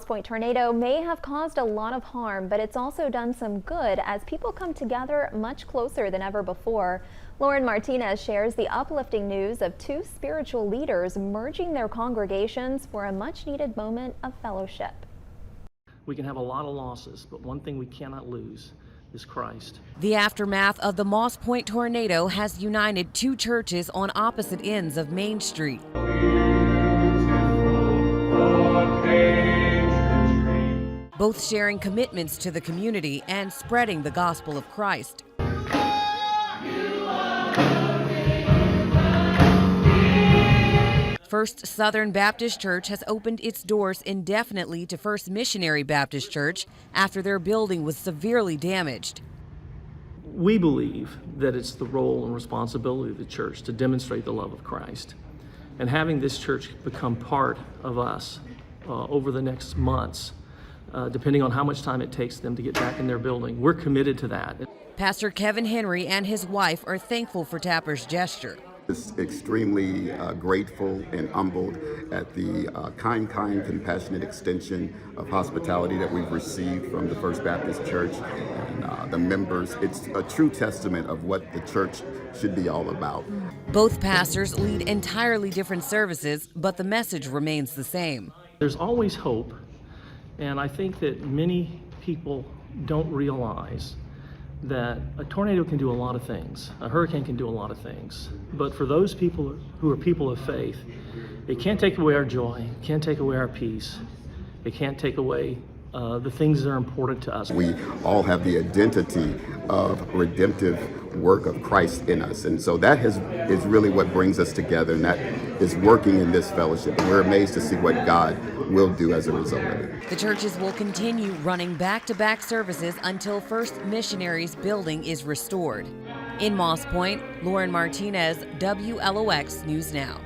Point tornado may have caused a lot of harm, but it's also done some good as people come together much closer than ever before. Lauren Martinez shares the uplifting news of two spiritual leaders merging their congregations for a much-needed moment of fellowship. We can have a lot of losses, but one thing we cannot lose is Christ. The aftermath of the Moss Point tornado has united two churches on opposite ends of Main Street. Both sharing commitments to the community and spreading the gospel of Christ. First Southern Baptist Church has opened its doors indefinitely to First Missionary Baptist Church after their building was severely damaged. We believe that it's the role and responsibility of the church to demonstrate the love of Christ. And having this church become part of us over the next months, depending on how much time it takes them to get back in their building, we're committed to that. Pastor Kevin Henry and his wife are thankful for Tapper's gesture. Extremely grateful and humbled at the kind, compassionate extension of hospitality that we've received from the First Baptist Church and the members. It's a true testament of what the church should be all about. Both pastors lead entirely different services, but the message remains the same. There's always hope, and I think that many people don't realize that a tornado can do a lot of things. A hurricane can do a lot of things. But for those people who are people of faith, it can't take away our joy, it can't take away our peace, it can't take away the things that are important to us. We all have the identity of redemptive work of Christ in us. And so that is really what brings us together, and that is working in this fellowship. And we're amazed to see what God will do as a result of it. The churches will continue running back-to-back services until First Missionary's building is restored. In Moss Point, Lauren Martinez, WLOX News Now.